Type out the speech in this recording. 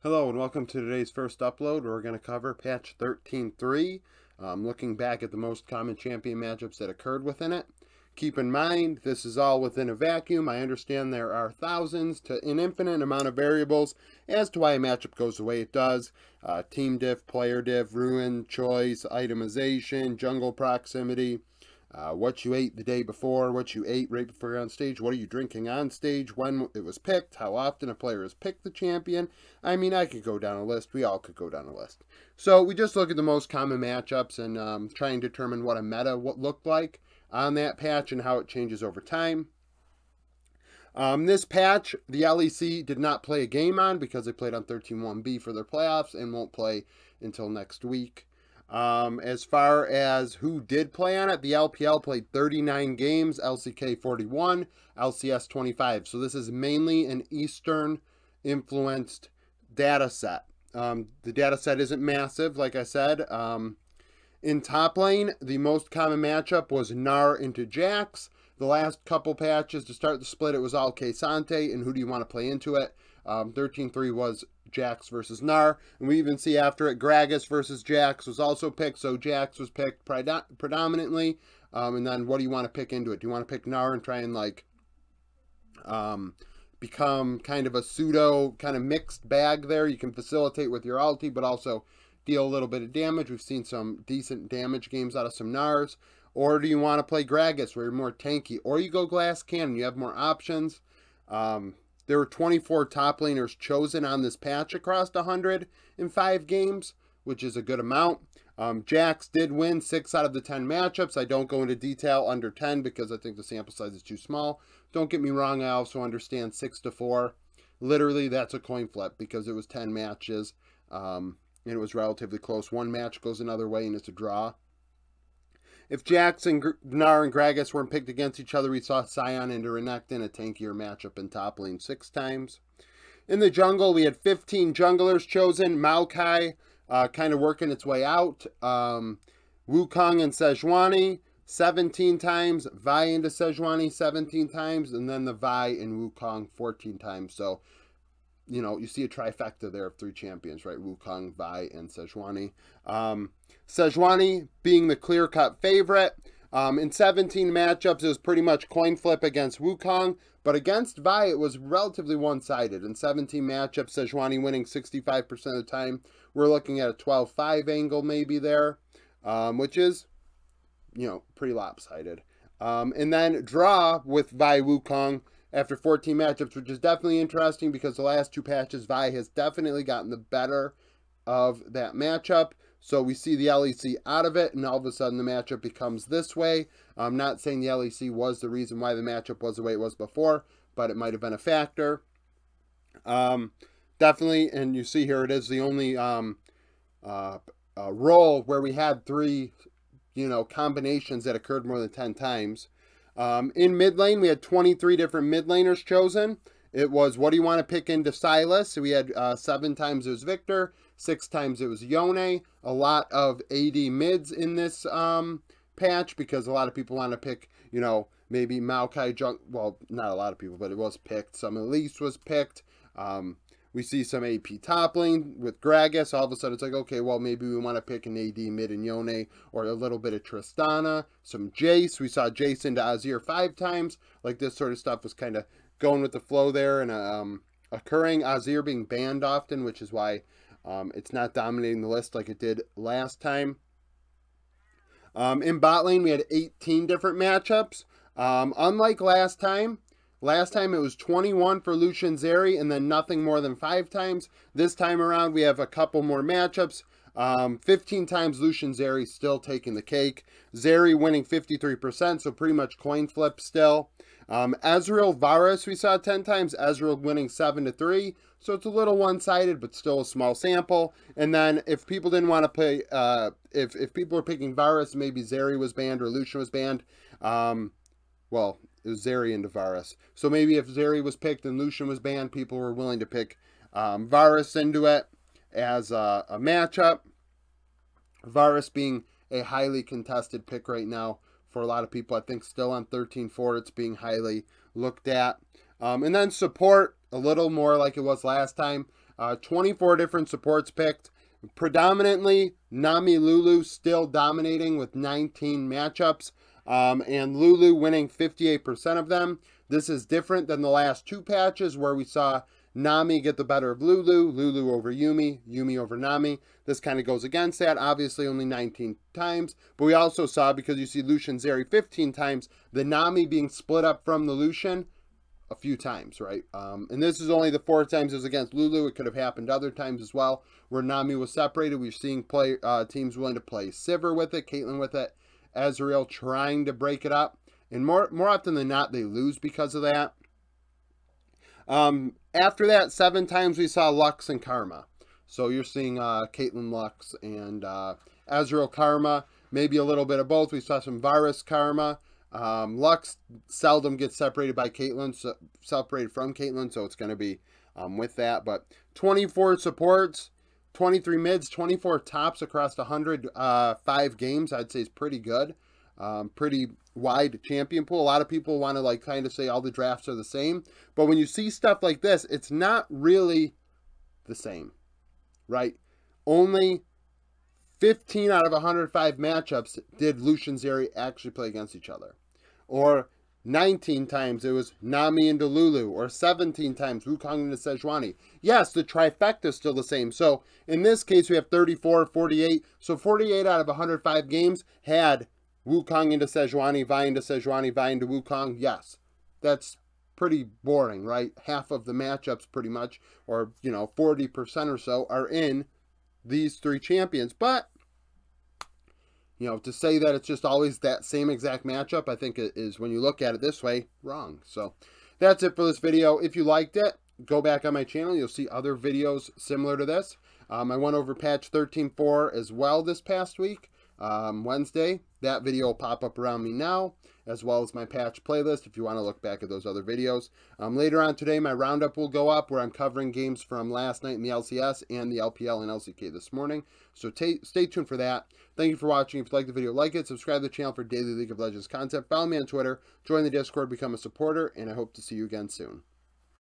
Hello and welcome to today's first upload. We're going to cover patch 13.3, looking back at the most common champion matchups that occurred within it. Keep in mind, this is all within a vacuum. I understand there are thousands to an infinite amount of variables as to why a matchup goes the way it does. Team diff, player diff, ruin, choice, itemization, jungle proximity, what you ate the day before, what you ate right before you're on stage, what are you drinking on stage, when it was picked, how often a player has picked the champion. I mean, I could go down a list. We all could go down a list. So we just look at the most common matchups and try and determine what a meta looked like on that patch and how it changes over time. This patch, the LEC did not play a game on because they played on 13.1b for their playoffs and won't play until next week. As far as who did play on it, the LPL played 39 games, LCK 41, LCS 25. So this is mainly an Eastern influenced data set. The data set isn't massive, like I said. In top lane, the most common matchup was Gnar into Jax. The last couple patches to start the split, it was all K'Sante, and who do you want to play into it? 13.3 was Jax versus Gnar, and we even see after it, Gragas versus Jax was also picked, so Jax was picked predominantly, and then what do you want to pick into it? Do you want to pick Gnar and try and, like, become kind of a pseudo, kind of mixed bag there? You can facilitate with your ulti, but also deal a little bit of damage. We've seen some decent damage games out of some Gnars. Or do you want to play Gragas where you're more tanky? Or you go Glass Cannon, you have more options. There were 24 top laners chosen on this patch across 105 games, which is a good amount. Jax did win 6 out of the 10 matchups. I don't go into detail under 10 because I think the sample size is too small. Don't get me wrong, I also understand 6-4. Literally, that's a coin flip because it was 10 matches, and it was relatively close. One match goes another way and it's a draw. If Jax and Gnar and Gragas weren't picked against each other, we saw Sion and Renekton, a tankier matchup in top lane 6 times. In the jungle, we had 15 junglers chosen. Maokai kind of working its way out. Wukong and Sejuani 17 times. Vi into Sejuani 17 times. And then the Vi and Wukong 14 times. So, you know, you see a trifecta there of 3 champions, right? Wukong, Vi, and Sejuani. Sejuani being the clear-cut favorite. In 17 matchups, it was pretty much coin flip against Wukong, but against Vi, it was relatively one-sided. In 17 matchups, Sejuani winning 65% of the time. We're looking at a 12-5 angle maybe there, which is, you know, pretty lopsided. And then draw with Vi Wukong after 14 matchups, which is definitely interesting because the last 2 patches, Vi has definitely gotten the better of that matchup. So we see the LEC out of it, and all of a sudden the matchup becomes this way. I'm not saying the LEC was the reason why the matchup was the way it was before, but it might have been a factor. Definitely, and you see here it is the only role where we had 3, you know, combinations that occurred more than 10 times. In mid lane, we had 23 different mid laners chosen. It was, what do you want to pick into Sylas? So we had 7 times it was Victor, 6 times it was Yone. A lot of AD mids in this patch because a lot of people want to pick, you know, maybe Maokai well, not a lot of people, but it was picked. Some Elise was picked. We see some AP top lane with Gragas. All of a sudden, it's like, okay, well, maybe we want to pick an AD mid and Yone or a little bit of Tristana. Some Jace. We saw Jace into Azir 5 times. Like, this sort of stuff was kind of going with the flow there and occurring. Azir being banned often, which is why it's not dominating the list like it did last time. In bot lane, we had 18 different matchups. Unlike last time it was 21 for Lucian Zeri and then nothing more than 5 times. This time around, we have a couple more matchups. 15 times Lucian Zeri still taking the cake. Zeri winning 53%, so pretty much coin flip still. Ezreal Varus we saw 10 times. Ezreal winning 7-3, so it's a little one-sided, but still a small sample. And then if people didn't want to play, if people were picking Varus, maybe Zeri was banned or Lucian was banned. Well, it was Zeri into Varus. So maybe if Zeri was picked and Lucian was banned, people were willing to pick Varus into it as a matchup. Varus being a highly contested pick right now for a lot of people. I think still on 13.4, it's being highly looked at. And then support, a little more like it was last time. 24 different supports picked. Predominantly, Nami Lulu still dominating with 19 matchups, and Lulu winning 58% of them. This is different than the last two patches where we saw Nami get the better of Lulu, Lulu over Yumi, Yumi over Nami. This kind of goes against that, obviously only 19 times. But we also saw, because you see Lucian Zeri 15 times, the Nami being split up from the Lucian a few times, right? And this is only the 4 times it was against Lulu. It could have happened other times as well, where Nami was separated. We're seeing teams willing to play Sivir with it, Caitlyn with it, Ezreal trying to break it up. And more often than not, they lose because of that. After that, 7 times we saw Lux and Karma. So you're seeing Caitlyn Lux and Ezreal Karma, maybe a little bit of both. We saw some Varus Karma. Lux seldom gets separated by Caitlyn, so separated from Caitlyn, so it's going to be with that. But 24 supports, 23 mids, 24 tops across 105 games, I'd say is pretty good. Pretty wide champion pool. A lot of people want to like kind of say all the drafts are the same, but when you see stuff like this, it's not really the same, right? Only 15 out of 105 matchups did Lucian Zeri actually play against each other. Or 19 times it was Nami into Lulu, or 17 times Wukong into Sejuani. Yes, the trifecta is still the same. So in this case, we have 34, 48. So 48 out of 105 games had Wukong into Sejuani, Vi into Sejuani, Vi into Wukong. Yes, that's pretty boring, right? Half of the matchups pretty much, or, 40% or so are in these 3 champions. But, to say that it's just always that same exact matchup, I think it is, when you look at it this way, wrong. So that's it for this video. If you liked it, go back on my channel. You'll see other videos similar to this. I went over patch 13.4 as well this past week. Wednesday. That video will pop up around me now, as well as my patch playlist if you want to look back at those other videos. Later on today, my roundup will go up where I'm covering games from last night in the LCS and the LPL and LCK this morning. So stay tuned for that. Thank you for watching. If you like the video, like it, subscribe to the channel for daily League of Legends content. Follow me on Twitter, join the Discord, become a supporter, and I hope to see you again soon.